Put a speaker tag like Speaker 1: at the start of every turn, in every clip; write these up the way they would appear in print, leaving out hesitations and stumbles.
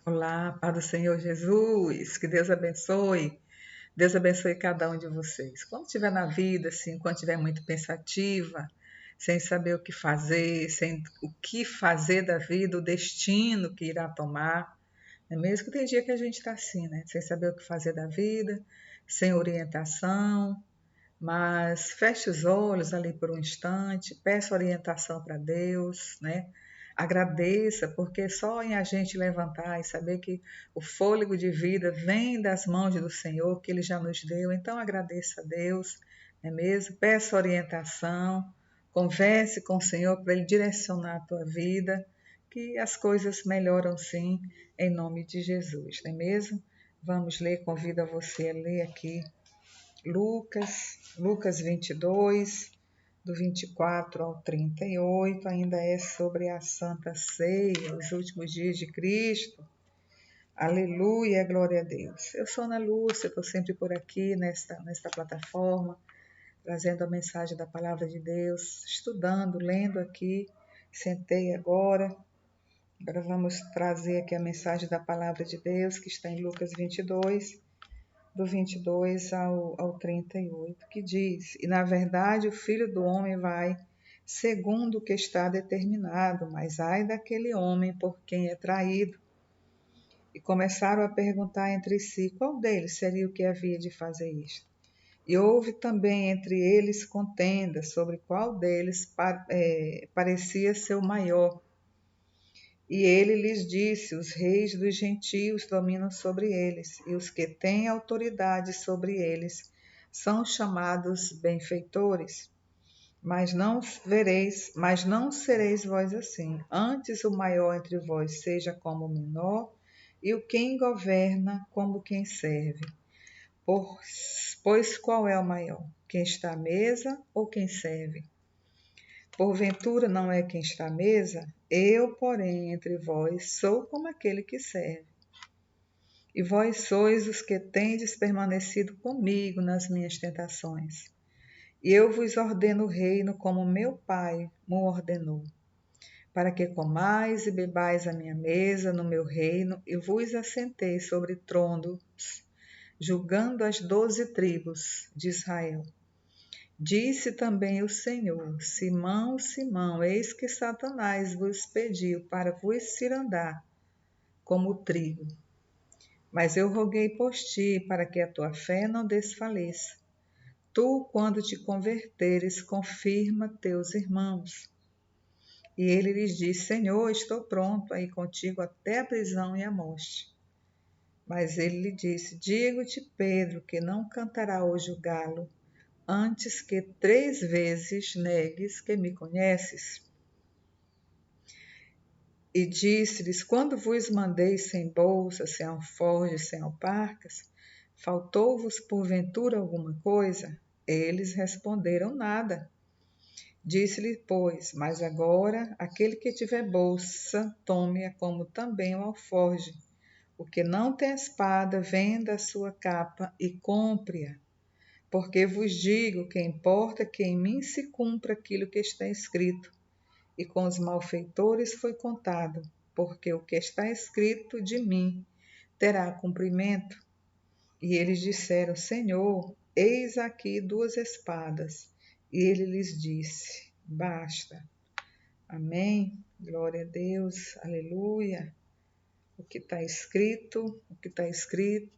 Speaker 1: Olá, paz do Senhor Jesus, que Deus abençoe. Deus abençoe cada um de vocês. Quando estiver na vida, assim, quando estiver muito pensativa, sem saber o que fazer, sem o que fazer da vida, o destino que irá tomar, não é mesmo que tem dia que a gente está assim, né? Sem saber o que fazer da vida, sem orientação, mas feche os olhos ali por um instante, peça orientação para Deus, né? Agradeça, porque só em a gente levantar e saber que o fôlego de vida vem das mãos do Senhor, que Ele já nos deu, então agradeça a Deus, não é mesmo? Peça orientação, converse com o Senhor para Ele direcionar a tua vida, que as coisas melhoram sim, em nome de Jesus, não é mesmo? Vamos ler, convido a você a ler aqui Lucas 22, do 24 ao 38, ainda é sobre a Santa Ceia, os últimos dias de Cristo. Aleluia, glória a Deus. Eu sou Ana Lúcia, estou sempre por aqui nesta plataforma, trazendo a mensagem da Palavra de Deus, estudando, lendo aqui. Sentei agora. Agora vamos trazer aqui a mensagem da Palavra de Deus, que está em Lucas 22, do 22 ao 38, que diz: E na verdade o Filho do Homem vai segundo o que está determinado, mas ai daquele homem por quem é traído. E começaram a perguntar entre si qual deles seria o que havia de fazer isto. E houve também entre eles contenda sobre qual deles parecia ser o maior. E ele lhes disse: Os reis dos gentios dominam sobre eles, e os que têm autoridade sobre eles são chamados benfeitores. Mas não sereis vós assim. Antes o maior entre vós seja como o menor, e o quem governa como quem serve. Pois qual é o maior? Quem está à mesa ou quem serve? Porventura não é quem está à mesa? Eu, porém, entre vós, sou como aquele que serve. E vós sois os que tendes permanecido comigo nas minhas tentações. E eu vos ordeno o reino como meu Pai me ordenou, para que comais e bebais a minha mesa no meu reino e vos assenteis sobre tronos, julgando as 12 tribos de Israel. Disse também o Senhor: Simão, Simão, eis que Satanás vos pediu para vos cirandar como trigo. Mas eu roguei por ti, para que a tua fé não desfaleça. Tu, quando te converteres, confirma teus irmãos. E ele lhes disse: Senhor, estou pronto a ir contigo até a prisão e a morte. Mas ele lhe disse: Digo-te, Pedro, que não cantará hoje o galo, antes que 3 vezes negues que me conheces. E disse-lhes: Quando vos mandei sem bolsa, sem alforjes, sem alparcas, faltou-vos porventura alguma coisa? Eles responderam: Nada. Disse-lhe, pois: Mas agora aquele que tiver bolsa, tome-a como também o alforje. O que não tem espada, venda a sua capa e compre-a. Porque vos digo que importa que em mim se cumpra aquilo que está escrito. E com os malfeitores foi contado, porque o que está escrito de mim terá cumprimento. E eles disseram: Senhor, eis aqui 2 espadas. E ele lhes disse: Basta. Amém. Glória a Deus. Aleluia. O que está escrito,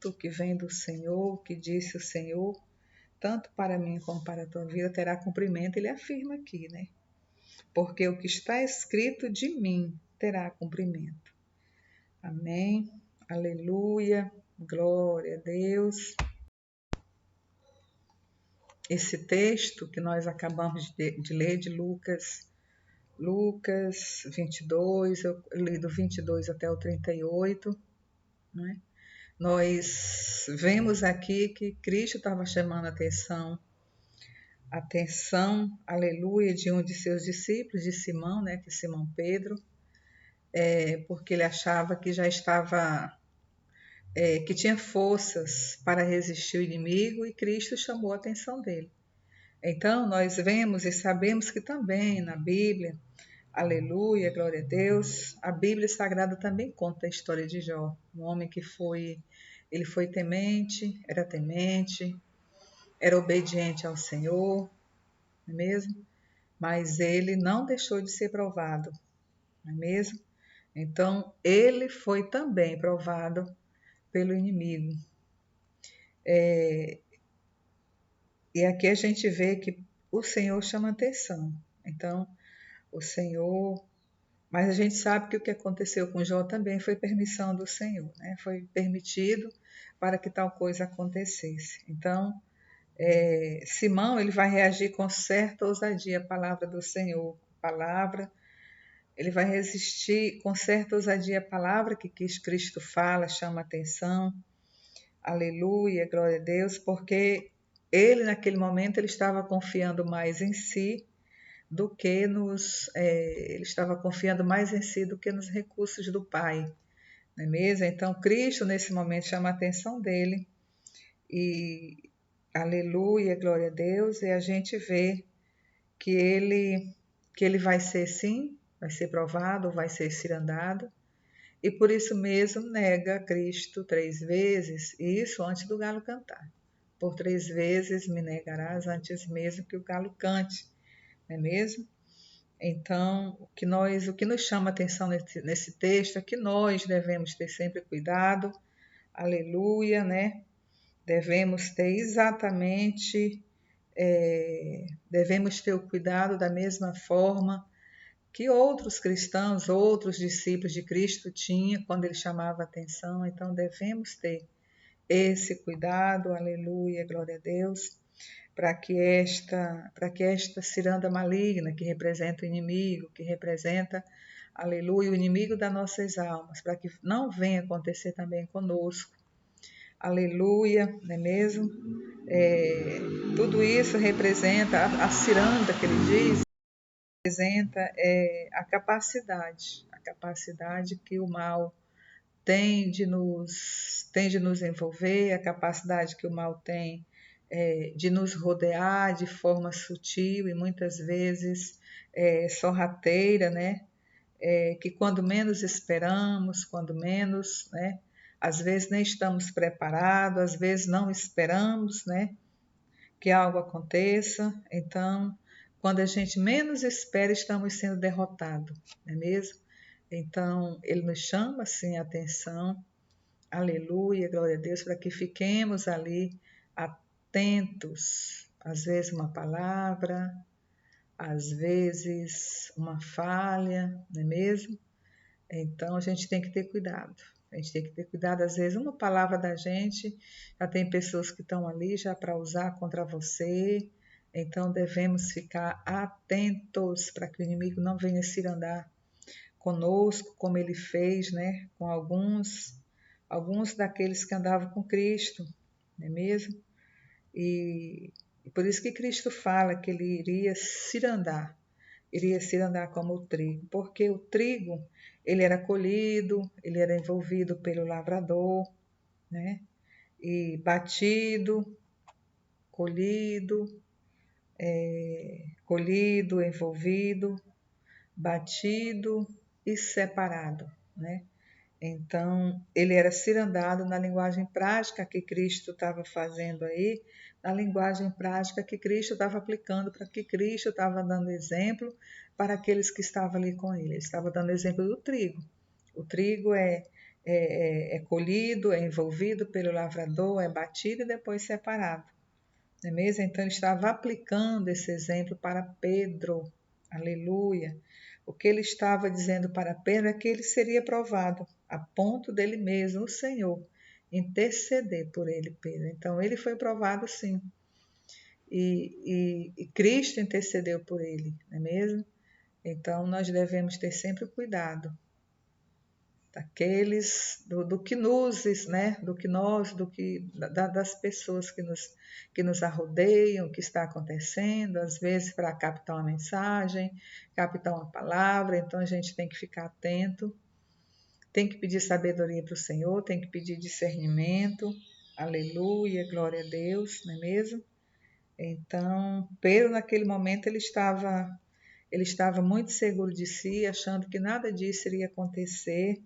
Speaker 1: o que vem do Senhor, o que disse o Senhor, tanto para mim como para a tua vida, terá cumprimento. Ele afirma aqui, né? Porque o que está escrito de mim terá cumprimento. Amém. Aleluia. Glória a Deus. Esse texto que nós acabamos de ler de Lucas 22, eu li do 22 até o 38, né? Nós vemos aqui que Cristo estava chamando a atenção, aleluia, de um de seus discípulos, de Simão, né, que é Simão Pedro, porque ele achava que já estava, que tinha forças para resistir o inimigo, e Cristo chamou a atenção dele. Então, nós vemos e sabemos que também na Bíblia Aleluia, glória a Deus. A Bíblia Sagrada também conta a história de Jó, um homem que ele foi temente, era obediente ao Senhor, não é mesmo? Mas ele não deixou de ser provado, não é mesmo? Então, ele foi também provado pelo inimigo. E aqui a gente vê que o Senhor chama atenção. Então, o Senhor. Mas a gente sabe que o que aconteceu com Jó também foi permissão do Senhor, né? Foi permitido para que tal coisa acontecesse. Então, Simão ele vai reagir com certa ousadia à palavra do Senhor. Ele vai resistir com certa ousadia à palavra que Cristo fala, chama atenção. Aleluia, glória a Deus, porque ele naquele momento ele estava confiando mais em si do que ele estava confiando mais em si do que nos recursos do Pai, não é mesmo? Então Cristo nesse momento chama a atenção dele e aleluia, glória a Deus, e a gente vê que ele vai ser sim, vai ser provado, vai ser cirandado, e por isso mesmo nega Cristo 3 vezes, e isso antes do galo cantar. Por 3 vezes me negarás antes mesmo que o galo cante, não é mesmo? Então, o que nos chama atenção nesse texto é que nós devemos ter sempre cuidado, aleluia, né? Devemos ter devemos ter o cuidado da mesma forma que outros cristãos, outros discípulos de Cristo tinham quando ele chamava atenção. Então, devemos ter esse cuidado, aleluia, glória a Deus, para que esta ciranda maligna, que representa o inimigo, que representa, aleluia, o inimigo das nossas almas, para que não venha acontecer também conosco. Aleluia, não é mesmo? Tudo isso representa, a ciranda que ele diz, representa a capacidade que o mal tem de nos envolver, a capacidade que o mal tem de nos rodear de forma sutil e muitas vezes sorrateira, né? Que quando menos esperamos, quando menos, né? Às vezes nem estamos preparados, às vezes não esperamos, né? Que algo aconteça. Então, quando a gente menos espera, estamos sendo derrotados, não é mesmo? Então, ele nos chama assim a atenção, aleluia, glória a Deus, para que fiquemos ali atentos. Às vezes uma palavra, às vezes uma falha, não é mesmo? Então a gente tem que ter cuidado. A gente tem que ter cuidado, às vezes uma palavra da gente, já tem pessoas que estão ali já para usar contra você, então devemos ficar atentos para que o inimigo não venha cirandar conosco, como ele fez, né, com alguns daqueles que andavam com Cristo, não é mesmo? E por isso que Cristo fala que ele iria cirandar como o trigo, porque o trigo, ele era colhido, ele era envolvido pelo lavrador, né? E batido, colhido, colhido, envolvido, batido e separado, né? Então, ele era cirandado na linguagem prática que Cristo estava fazendo aí, na linguagem prática que Cristo estava aplicando, para que Cristo estava dando exemplo para aqueles que estavam ali com ele. Ele estava dando exemplo do trigo. O trigo é colhido, é envolvido pelo lavrador, é batido e depois separado. Não é mesmo? Então, ele estava aplicando esse exemplo para Pedro. Aleluia. O que ele estava dizendo para Pedro é que ele seria provado, a ponto dele mesmo, o Senhor, interceder por ele, Pedro. Então, ele foi provado sim. E Cristo intercedeu por ele, não é mesmo? Então, nós devemos ter sempre cuidado daqueles, do que nos, né, do que nós, das pessoas que nos arrodeiam, o que está acontecendo, às vezes para captar uma mensagem, captar uma palavra, então a gente tem que ficar atento, tem que pedir sabedoria para o Senhor, tem que pedir discernimento, aleluia, glória a Deus, não é mesmo? Então, Pedro naquele momento Ele estava muito seguro de si, achando que nada disso iria acontecer,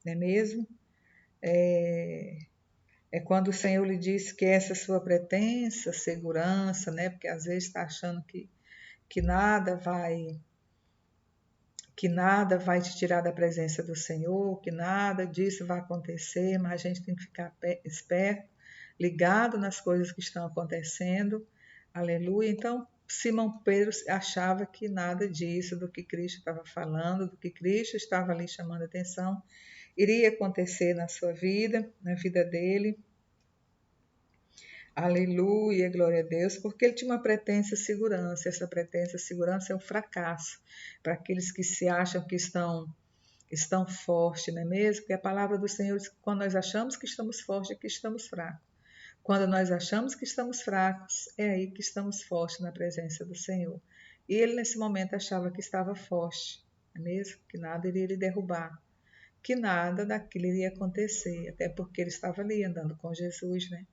Speaker 1: não é mesmo? É quando o Senhor lhe disse que essa sua pretensa segurança, né? Porque às vezes está achando que nada vai que nada vai te tirar da presença do Senhor, que nada disso vai acontecer, mas a gente tem que ficar esperto, ligado nas coisas que estão acontecendo. Aleluia. Então, Simão Pedro achava que nada disso, do que Cristo estava falando, do que Cristo estava ali chamando a atenção, iria acontecer na sua vida, na vida dele. Aleluia, glória a Deus, porque ele tinha uma pretensa segurança. Essa pretensa segurança é o fracasso para aqueles que se acham que estão fortes, não é mesmo? Porque a palavra do Senhor diz que quando nós achamos que estamos fortes, é que estamos fracos. Quando nós achamos que estamos fracos, é aí que estamos fortes na presença do Senhor. E ele, nesse momento, achava que estava forte, não é mesmo? Que nada iria lhe derrubar, que nada daquilo iria acontecer, até porque ele estava ali andando com Jesus, né?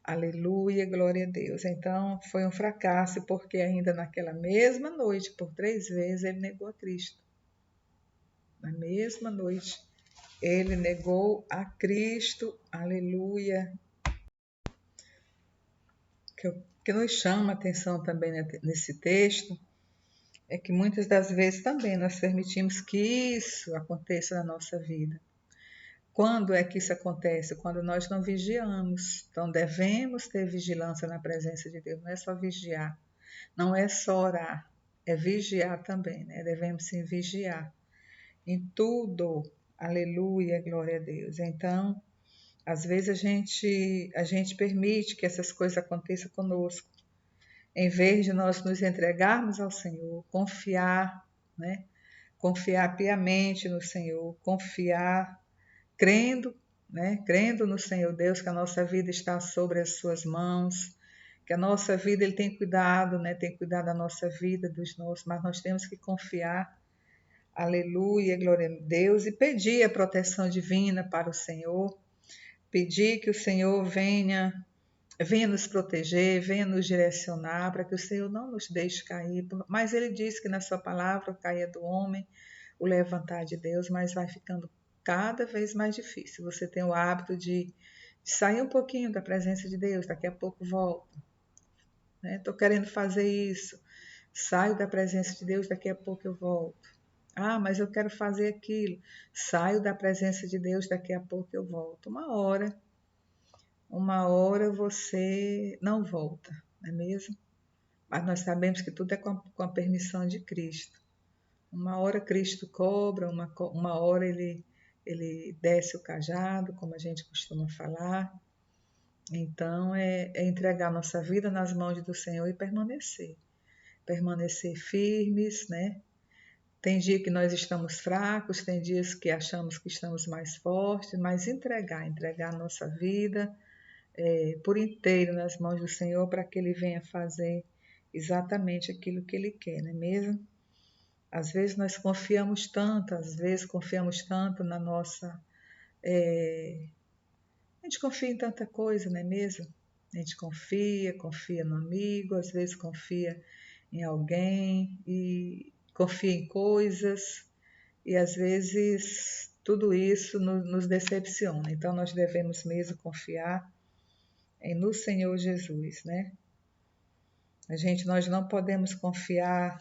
Speaker 1: Aleluia, glória a Deus. Então, foi um fracasso, porque ainda naquela mesma noite, por 3 vezes, ele negou a Cristo. Na mesma noite, ele negou a Cristo, aleluia. Que nos chama a atenção também nesse texto é que muitas das vezes também nós permitimos que isso aconteça na nossa vida. Quando é que isso acontece? Quando nós não vigiamos. Então, devemos ter vigilância na presença de Deus. Não é só vigiar, não é só orar, é vigiar também, né? Devemos sim vigiar em tudo. Aleluia, glória a Deus. Então, às vezes a gente permite que essas coisas aconteçam conosco, em vez de nós nos entregarmos ao Senhor, confiar, né? Confiar piamente no Senhor, confiar crendo, né? Crendo no Senhor Deus, que a nossa vida está sobre as suas mãos, que a nossa vida Ele tem cuidado, né? Tem cuidado da nossa vida, dos nossos, mas nós temos que confiar, aleluia, glória a Deus, e pedir a proteção divina para o Senhor, pedir que o Senhor venha nos proteger, venha nos direcionar, para que o Senhor não nos deixe cair, mas Ele diz que na sua palavra caia do homem o levantar de Deus, mas vai ficando cada vez mais difícil. Você tem o hábito de sair um pouquinho da presença de Deus, daqui a pouco volta. Estou querendo fazer isso, saio da presença de Deus, daqui a pouco eu volto. Ah, mas eu quero fazer aquilo, saio da presença de Deus, daqui a pouco eu volto. Uma hora você não volta, não é mesmo? Mas nós sabemos que tudo é com a permissão de Cristo. Uma hora Cristo cobra, uma hora ele desce o cajado, como a gente costuma falar. Então, é entregar nossa vida nas mãos do Senhor e permanecer firmes, né? Tem dia que nós estamos fracos, tem dias que achamos que estamos mais fortes, mas entregar a nossa vida por inteiro nas mãos do Senhor para que Ele venha fazer exatamente aquilo que Ele quer, não é mesmo? Às vezes nós confiamos tanto na nossa. A gente confia em tanta coisa, não é mesmo? A gente confia no amigo, às vezes confia em alguém e confia em coisas, e às vezes tudo isso nos decepciona. Então nós devemos mesmo confiar no Senhor Jesus, né? Nós não podemos confiar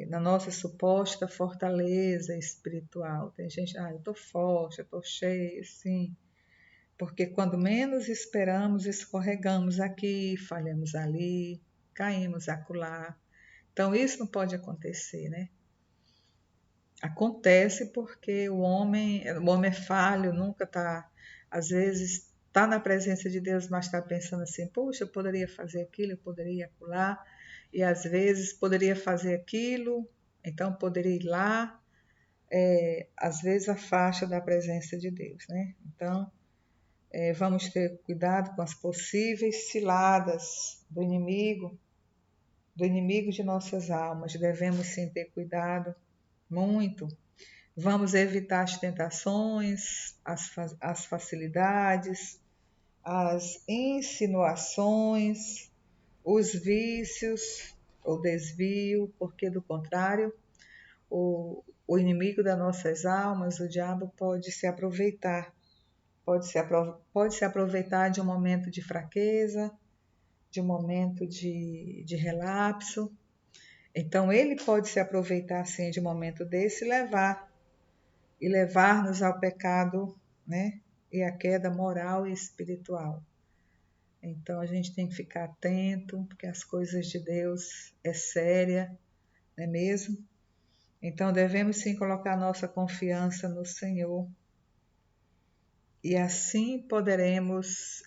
Speaker 1: na nossa suposta fortaleza espiritual. Tem gente, eu estou forte, eu estou cheia, sim. Porque quando menos esperamos, escorregamos aqui, falhamos ali, caímos acolá. Então isso não pode acontecer, né? Acontece porque o homem é falho, nunca está, às vezes está na presença de Deus, mas está pensando assim, poxa, eu poderia fazer aquilo, eu poderia acolá, e às vezes poderia fazer aquilo, então poderia ir lá, às vezes afasta da presença de Deus, né? Então, vamos ter cuidado com as possíveis ciladas do inimigo de nossas almas. Devemos sim ter cuidado muito. Vamos evitar as tentações, as facilidades, as insinuações, os vícios, ou desvio, porque do contrário, o inimigo das nossas almas, o diabo, pode se aproveitar. Pode se aproveitar de um momento de fraqueza, de um momento de relapso. Então, ele pode se aproveitar, sim, de um momento desse e levar-nos ao pecado, né? E à queda moral e espiritual. Então, a gente tem que ficar atento, porque as coisas de Deus é séria, não é mesmo? Então, devemos sim colocar nossa confiança no Senhor. E assim poderemos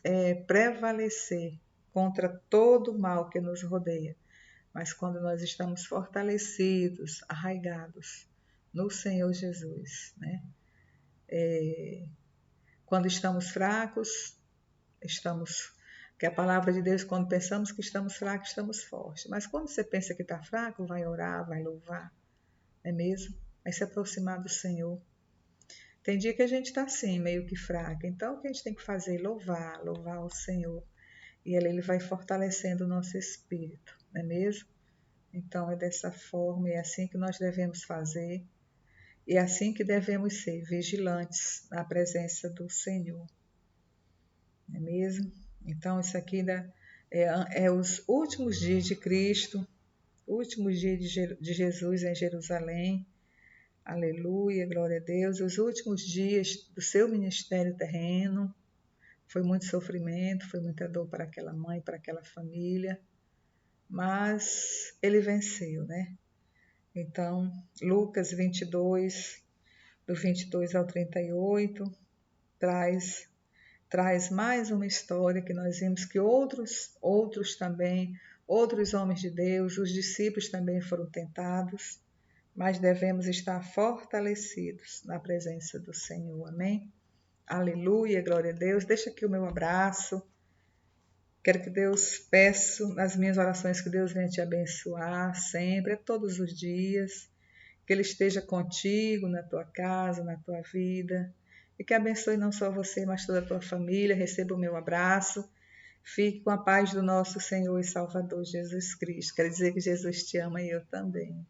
Speaker 1: prevalecer contra todo o mal que nos rodeia. Mas quando nós estamos fortalecidos, arraigados no Senhor Jesus, né? Quando estamos fracos, que a palavra de Deus, quando pensamos que estamos fracos, estamos fortes. Mas quando você pensa que está fraco, vai orar, vai louvar, não é mesmo? Vai se aproximar do Senhor. Tem dia que a gente está assim, meio que fraca. Então, o que a gente tem que fazer? Louvar o Senhor. E Ele vai fortalecendo o nosso espírito, não é mesmo? Então, é dessa forma, é assim que nós devemos fazer. E é assim que devemos ser, vigilantes na presença do Senhor. Não é mesmo? Então, isso aqui é os últimos dias de Cristo, últimos dias de Jesus em Jerusalém. Aleluia, glória a Deus. Os últimos dias do seu ministério terreno. Foi muito sofrimento, foi muita dor para aquela mãe, para aquela família. Mas ele venceu, né? Então, Lucas 22, do 22 ao 38, traz mais uma história que nós vimos que outros também, outros homens de Deus, os discípulos também foram tentados, mas devemos estar fortalecidos na presença do Senhor, amém? Aleluia, glória a Deus. Deixa aqui o meu abraço. Quero que Deus, peço nas minhas orações que Deus venha te abençoar sempre, todos os dias, que Ele esteja contigo na tua casa, na tua vida, e que abençoe não só você, mas toda a tua família. Receba o meu abraço. Fique com a paz do nosso Senhor e Salvador Jesus Cristo. Quero dizer que Jesus te ama e eu também.